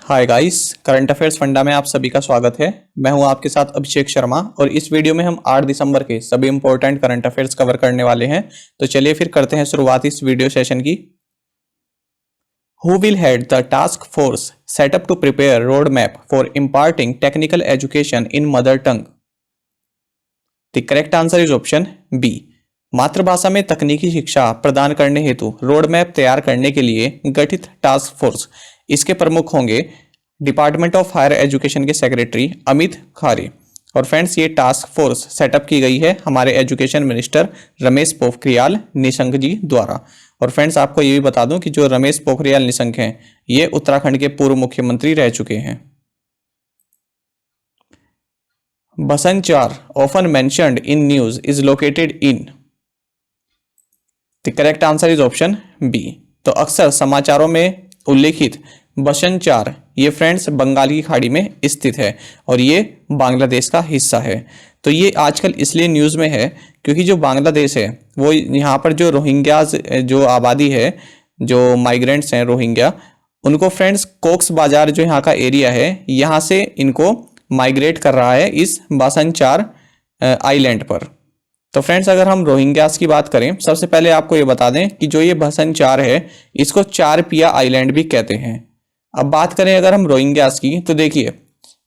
Hi guys, current affairs funda में आप सभी का स्वागत है। मैं हूं आपके साथ अभिषेक शर्मा और इस वीडियो में हम 8 दिसंबर के सभी इंपॉर्टेंट करंट अफेयर्स कवर करने वाले हैं। तो चलिए फिर करते हैं शुरुआत इस वीडियो सेशन की। Who will head the task force set up to prepare road map for imparting technical education in mother tongue? The correct answer is option B. मातृभाषा में तकनीकी शिक्षा प्रदान करने हेतु रोड मैप तैयार करने के लिए गठित टास्क फोर्स, इसके प्रमुख होंगे डिपार्टमेंट ऑफ हायर एजुकेशन के सेक्रेटरी अमित खरे। और फ्रेंड्स, ये टास्क फोर्स सेटअप की गई है हमारे एजुकेशन मिनिस्टर रमेश पोखरियाल निशंक जी द्वारा। और फ्रेंड्स, आपको ये भी बता दूं कि जो रमेश पोखरियाल निशंक हैं, ये उत्तराखंड के पूर्व मुख्यमंत्री रह चुके हैं। बसंचार often mentioned in news is located in? The correct answer is option B. तो अक्सर समाचारों में उल्लेखित बसंचार, ये फ्रेंड्स बंगाल की खाड़ी में स्थित है और ये बांग्लादेश का हिस्सा है। तो ये आजकल इसलिए न्यूज़ में है क्योंकि जो बांग्लादेश है वो यहाँ पर जो रोहिंग्याज जो आबादी है, जो माइग्रेंट्स हैं रोहिंग्या, उनको फ्रेंड्स कोक्स बाजार जो यहाँ का एरिया है, यहाँ से इनको माइग्रेट कर रहा है इस बासंचार आइलैंड पर। तो फ्रेंड्स, अगर हम रोहिंग्यास की बात करें, सबसे पहले आपको ये बता दें कि जो ये बसंचार है, इसको चार पिया आइलैंड भी कहते हैं। अब बात करें अगर हम रोहिंग्यास की, तो देखिए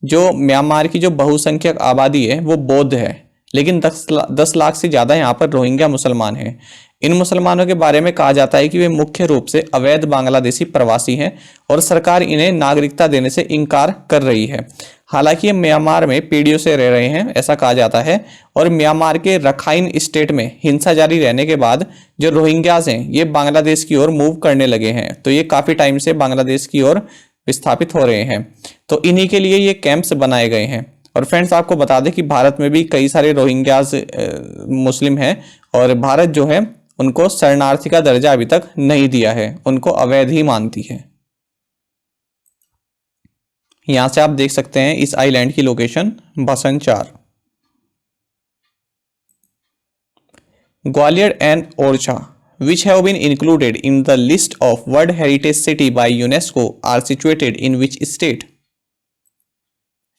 जो म्यांमार की जो बहुसंख्यक आबादी है वो बौद्ध है, लेकिन 10 लाख से ज़्यादा यहाँ पर रोहिंग्या मुसलमान हैं। इन मुसलमानों के बारे में कहा जाता है कि वे मुख्य रूप से अवैध बांग्लादेशी प्रवासी हैं और सरकार इन्हें नागरिकता देने से इनकार कर रही है। हालांकि ये म्यांमार में पीढ़ियों से रह रहे हैं, ऐसा कहा जाता है। और म्यांमार के रखाइन स्टेट में हिंसा जारी रहने के बाद जो रोहिंग्याज हैं, ये बांग्लादेश की ओर मूव करने लगे हैं। तो ये काफ़ी टाइम से बांग्लादेश की ओर विस्थापित हो रहे हैं। तो इन्हीं के लिए ये कैंप्स बनाए गए हैं। और फ्रेंड्स, आपको बता दें कि भारत में भी कई सारे रोहिंग्याज मुस्लिम हैं और भारत जो है उनको शरणार्थी का दर्जा अभी तक नहीं दिया है, उनको अवैध ही मानती है। यहां से आप देख सकते हैं इस आइलैंड की location बसंचार। Gwalior and Orchha which have been included in the list of World Heritage City by UNESCO are situated in which state?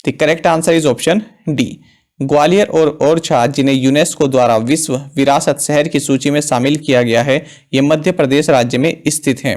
The correct answer is option D. Gwalior और ओरछा, जिन्हें यूनेस्को द्वारा विश्व विरासत शहर की सूची में शामिल किया गया है, ये मध्य प्रदेश राज्य में स्थित हैं।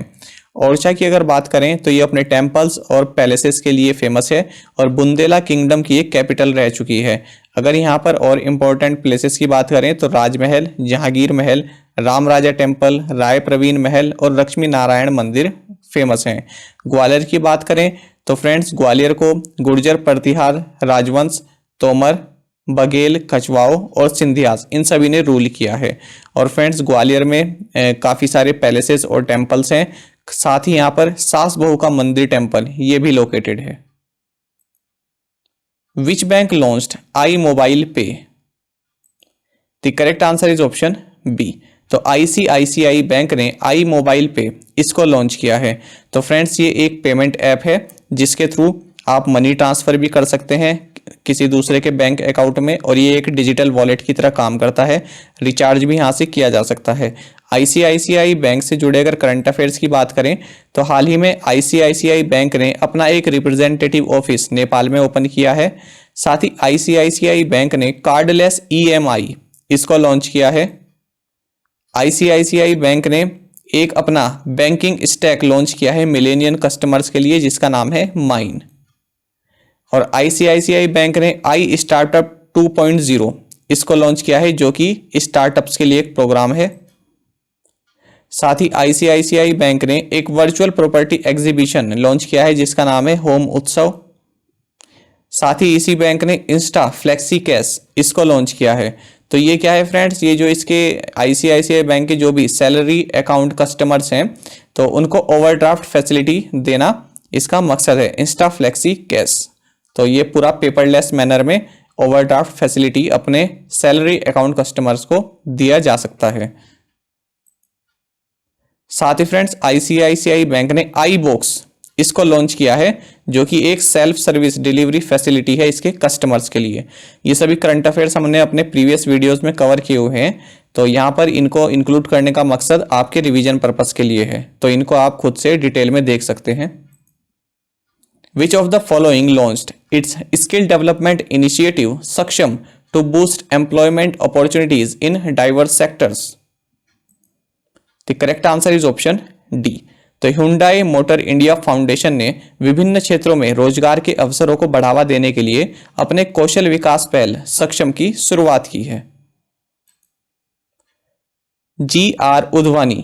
ओरछा की अगर बात करें तो ये अपने टेम्पल्स और पैलेसेस के लिए फेमस है और बुंदेला किंगडम की एक कैपिटल रह चुकी है। अगर यहाँ पर और इम्पोर्टेंट प्लेसेस की बात करें तो राजमहल, जहांगीर महल, राम राजा टेम्पल, राय प्रवीण महल और लक्ष्मी नारायण मंदिर फेमस हैं। ग्वालियर की बात करें तो फ्रेंड्स, ग्वालियर को गुर्जर प्रतिहार राजवंश, तोमर, बघेल, कछवाओं और सिंधियास, इन सभी ने रूल किया है। और फ्रेंड्स, ग्वालियर में काफ़ी सारे पैलेसेस और टेम्पल्स हैं। साथ ही यहाँ पर सास बहू का मंदिर टेम्पल ये भी लोकेटेड है। Which bank launched I mobile pay? The correct answer is option B. तो आईसीआईसीआई बैंक ने आई मोबाइल पे इसको लॉन्च किया है। तो फ्रेंड्स, ये एक पेमेंट ऐप है जिसके थ्रू आप मनी ट्रांसफ़र भी कर सकते हैं किसी दूसरे के बैंक अकाउंट में, और ये एक डिजिटल वॉलेट की तरह काम करता है। रिचार्ज भी यहाँ से किया जा सकता है। आईसीआईसीआई बैंक से जुड़े अगर करंट अफेयर्स की बात करें तो हाल ही में आईसीआईसीआई बैंक ने अपना एक रिप्रेजेंटेटिव ऑफिस नेपाल में ओपन किया है। साथ ही आईसीआईसीआई बैंक ने कार्डलेस ईएमआई इसको लॉन्च किया है। आईसीआईसीआई बैंक ने एक अपना बैंकिंग स्टैक लॉन्च किया है मिलेनियन कस्टमर्स के लिए, जिसका नाम है माइन। और आईसीआईसीआई बैंक ने आई स्टार्टअप 2.0 इसको लॉन्च किया है, जो कि स्टार्टअप्स के लिए एक प्रोग्राम है। साथ ही आईसीआईसीआई बैंक ने एक वर्चुअल प्रॉपर्टी एग्जीबिशन लॉन्च किया है जिसका नाम है होम उत्सव। साथ ही इसी बैंक ने इंस्टा फ्लेक्सी कैश इसको लॉन्च किया है। तो ये क्या है फ्रेंड्स, ये जो इसके आईसीआईसीआई बैंक के जो भी सैलरी अकाउंट कस्टमर्स हैं, तो उनको ओवरड्राफ्ट फैसिलिटी देना इसका मकसद है, इंस्टा फ्लेक्सी कैश। तो ये पूरा पेपरलेस मैनर में ओवरड्राफ्ट फैसिलिटी अपने सैलरी अकाउंट कस्टमर्स को दिया जा सकता है। साथ ही फ्रेंड्स, आईसीआईसीआई बैंक ने आई बॉक्स इसको लॉन्च किया है, जो कि एक सेल्फ सर्विस डिलीवरी फैसिलिटी है इसके कस्टमर्स के लिए। ये सभी करंट अफेयर्स हमने अपने प्रीवियस वीडियोस में कवर किए हुए हैं, तो यहाँ पर इनको इंक्लूड करने का मकसद आपके रिवीजन पर्पस के लिए है, तो इनको आप खुद से डिटेल में देख सकते हैं। Which of the following launched its skill development initiative Saksham to boost employment opportunities in diverse sectors? The correct answer is option D. तो Hyundai मोटर इंडिया फाउंडेशन ने विभिन्न क्षेत्रों में रोजगार के अवसरों को बढ़ावा देने के लिए अपने कौशल विकास पहल सक्षम की शुरुआत की है। G.R. Udvani,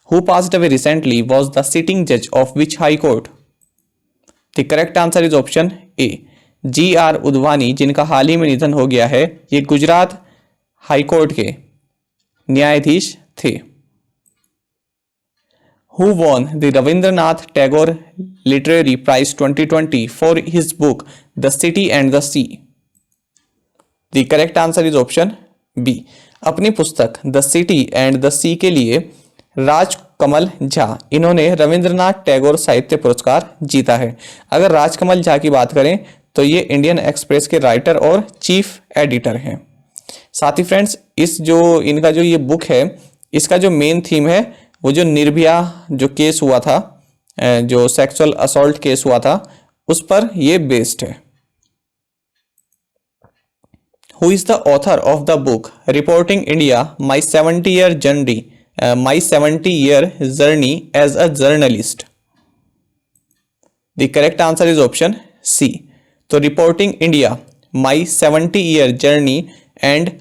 who passed away recently, was the sitting judge of which high court? The correct answer is option A. G.R. Udvani, जिनका हाल ही में निधन हो गया है, ये गुजरात हाई कोर्ट के न्यायाधीश थे। Who won the Rabindranath Tagore Literary Prize 2020 for his book The City and the Sea? The correct answer is option B. अपनी पुस्तक द सिटी एंड द सी के लिए राजकमल झा, इन्होंने रविंद्रनाथ टैगोर साहित्य पुरस्कार जीता है। अगर राजकमल झा की बात करें तो ये इंडियन एक्सप्रेस के राइटर और चीफ एडिटर हैं। साथ ही फ्रेंड्स, इस जो इनका जो ये बुक है, इसका जो मेन थीम है वो जो निर्भया जो केस हुआ था, जो सेक्सुअल असॉल्ट केस हुआ था, उस पर ये बेस्ड है। Who is the author of the book Reporting India My 70-year journey as a journalist? The correct answer is option C. तो Reporting India My 70-year journey and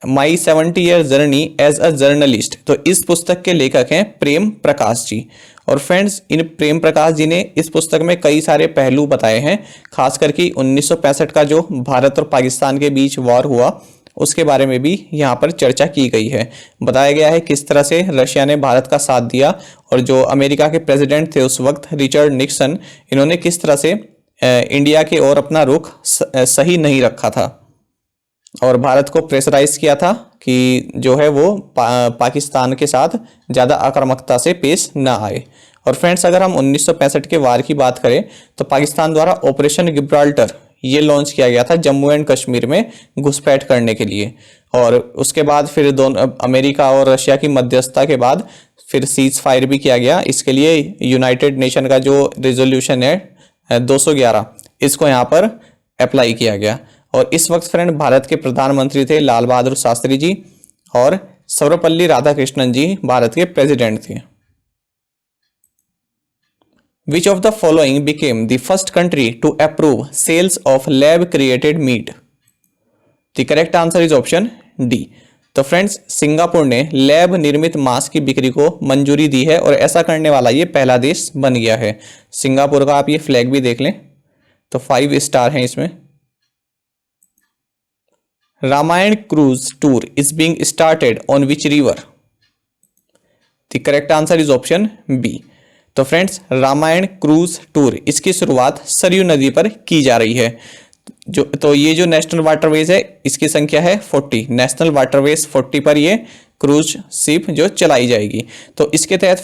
My 70-year journey as a journalist, तो इस पुस्तक के लेखक हैं प्रेम प्रकाश जी। और friends, इन प्रेम प्रकाश जी ने इस पुस्तक में कई सारे पहलू बताए हैं, खास करके 1965 का जो भारत और पाकिस्तान के बीच वॉर हुआ उसके बारे में भी यहाँ पर चर्चा की गई है। बताया गया है किस तरह से रशिया ने भारत का साथ दिया और जो अमेरिका के प्रेसिडेंट थे उस वक्त रिचर्ड निक्सन, इन्होंने किस तरह से इंडिया की ओर अपना रुख सही नहीं रखा था और भारत को प्रेशराइज किया था कि जो है वो पाकिस्तान के साथ ज़्यादा आक्रामकता से पेश ना आए। और फ्रेंड्स, अगर हम 1965 के वार की बात करें तो पाकिस्तान द्वारा ऑपरेशन गिब्राल्टर ये लॉन्च किया गया था जम्मू एंड कश्मीर में घुसपैठ करने के लिए। और उसके बाद फिर दोनों अमेरिका और रशिया की मध्यस्थता के बाद फिर सीज फायर भी किया गया। इसके लिए यूनाइटेड नेशन का जो रेजोल्यूशन है 211, इसको यहाँ पर अप्लाई किया गया। और इस वक्त फ्रेंड भारत के प्रधानमंत्री थे लाल बहादुर शास्त्री जी और सर्वपल्ली राधाकृष्णन जी भारत के प्रेसिडेंट थे। Which of the following became the first country to approve sales of lab created meat? The correct answer is option D. तो फ्रेंड्स, सिंगापुर ने लैब निर्मित मांस की बिक्री को मंजूरी दी है और ऐसा करने वाला ये पहला देश बन गया है। सिंगापुर का आप ये फ्लैग भी देख लें तो 5 स्टार हैं इसमें। Ramayan cruise tour is being started on which river? The correct answer is option B. तो फ्रेंड्स, रामायण क्रूज टूर इसकी शुरुआत सरयू नदी पर की जा रही है। तो ये जो नेशनल वाटरवेज है इसकी संख्या है 40, नेशनल वाटरवेज 40 पर ये क्रूज शिप जो चलाई जाएगी। तो इसके तहत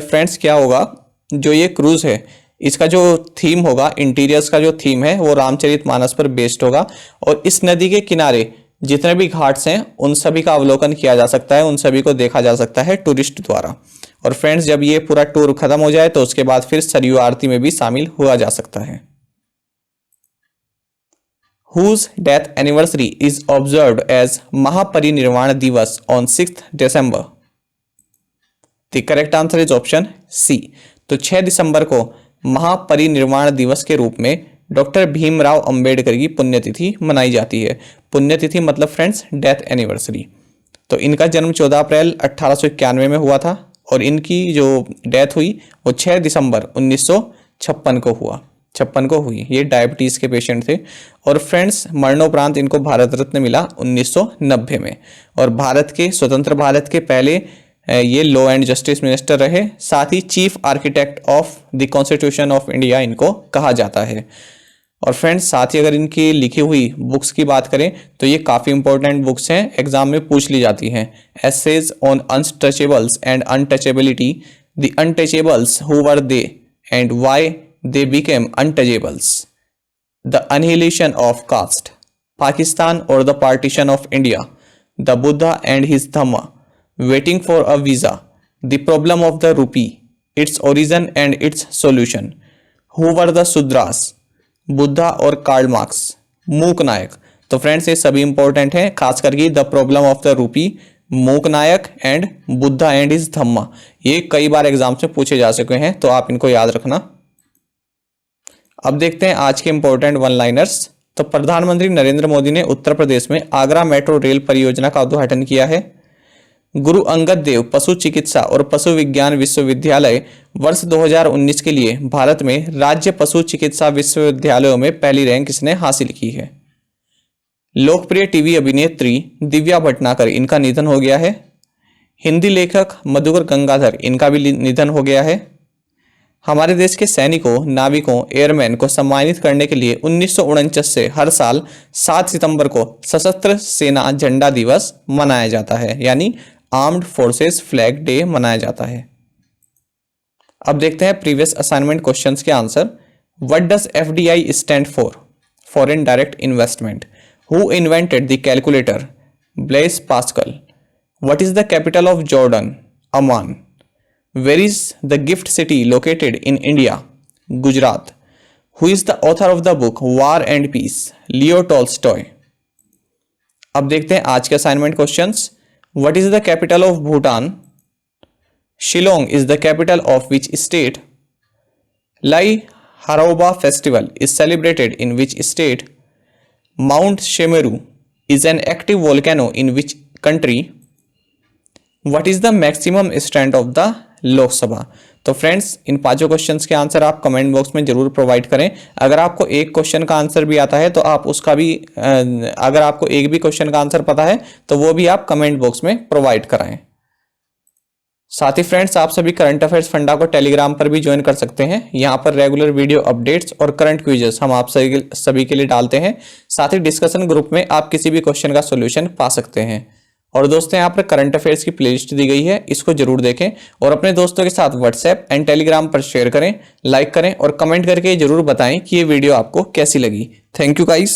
फ्रेंड्स क्या होगा, जो ये क्रूज है इसका जो थीम होगा, इंटीरियर्स का जो थीम है वो रामचरितमानस पर बेस्ड होगा और इस नदी के किनारे जितने भी घाट्स हैं उन सभी का अवलोकन किया जा सकता है, उन सभी को देखा जा सकता है टूरिस्ट द्वारा। और फ्रेंड्स, जब ये पूरा टूर खत्म हो जाए तो उसके बाद फिर सरयू आरती में भी शामिल हुआ जा सकता है। Whose death anniversary is observed as महापरिनिर्वाण दिवस on 6th December? The correct answer is option C. तो 6 दिसंबर को महापरिनिर्वाण दिवस के रूप में डॉक्टर भीमराव अंबेडकर की पुण्यतिथि मनाई जाती है। पुण्यतिथि मतलब फ्रेंड्स डेथ एनिवर्सरी। तो इनका जन्म 14 अप्रैल 1891 में हुआ था और इनकी जो डेथ हुई वो 6 दिसंबर 1956 को हुई। ये डायबिटीज़ के पेशेंट थे और फ्रेंड्स, मरणोपरांत इनको भारत रत्न मिला 1990 में। और भारत के स्वतंत्र भारत के पहले ये लॉ एंड जस्टिस मिनिस्टर रहे, साथ ही chief architect of the constitution of India इनको कहा जाता है। और फ्रेंड्स, साथ ही अगर इनकी लिखी हुई बुक्स की बात करें तो ये काफ़ी इंपॉर्टेंट बुक्स हैं, एग्जाम में पूछ ली जाती हैं। Essays on untouchables and untouchability, the untouchables who were they and why they became untouchables, the annihilation of caste, Pakistan और the partition of India, the Buddha and his Dhamma, waiting for a visa, the problem of the rupee, its origin and its solution, who were the Shudras, Buddha और Karl Marx, मूक नायक। तो friends ये सभी important हैं, खास करके the problem of the rupee, मूक नायक and Buddha and his धम्मा। ये कई बार एग्जाम्स में पूछे जा चुके हैं, तो आप इनको याद रखना। अब देखते हैं आज के इंपॉर्टेंट वन लाइनर्स। तो प्रधानमंत्री नरेंद्र मोदी ने उत्तर प्रदेश में आगरा मेट्रो रेल परियोजना का उद्घाटन किया है। गुरु अंगद देव पशु चिकित्सा और पशु विज्ञान विश्वविद्यालय वर्ष 2019 के लिए भारत में राज्य पशु चिकित्सा विश्वविद्यालयों में पहली रैंक किसने हासिल की है? लोकप्रिय टीवी अभिनेत्री दिव्या भटनागर, इनका निधन हो गया है। हिंदी लेखक मधुकर गंगाधर, इनका भी निधन हो गया है। हमारे देश के सैनिकों, नाविकों, एयरमैन को सम्मानित करने के लिए 1949 से हर साल 7 सितंबर को सशस्त्र सेना झंडा दिवस मनाया जाता है, यानी आर्म्ड फोर्सेस फ्लैग डे मनाया जाता है। अब देखते हैं प्रीवियस असाइनमेंट क्वेश्चंस के answer. What does FDI stand for? Foreign direct investment. Who invented the calculator? Blaise Pascal. What is the capital of Jordan? Aman. Where is the gift city located in India? Gujarat. Who is the author of the book War and Peace? Leo Tolstoy. अब देखते हैं आज के assignment questions. What is the capital of Bhutan? Shillong is the capital of which state? Lai Haroba festival is celebrated in which state? Mount Shemeru is an active volcano in which country? What is the maximum strength of the Lok Sabha? तो friends इन पांचों questions के answer आप comment box में जरूर provide करें। अगर आपको एक क्वेश्चन का आंसर भी आता है तो आप उसका भी, अगर आपको एक भी क्वेश्चन का आंसर पता है तो वो भी आप कमेंट बॉक्स में प्रोवाइड कराएं। साथ ही फ्रेंड्स आप सभी करंट अफेयर्स फंडा को टेलीग्राम पर भी ज्वाइन कर सकते हैं। यहाँ पर रेगुलर वीडियो अपडेट्स और करंट क्विजेस हम आप सभी के लिए डालते हैं। साथ ही डिस्कशन ग्रुप में आप किसी भी क्वेश्चन का सोल्यूशन पा सकते हैं। और दोस्तों यहाँ पर करंट अफेयर्स की प्लेलिस्ट दी गई है, इसको जरूर देखें और अपने दोस्तों के साथ व्हाट्सएप एंड टेलीग्राम पर शेयर करें, लाइक करें और कमेंट करके जरूर बताएं कि ये वीडियो आपको कैसी लगी। Thank you guys.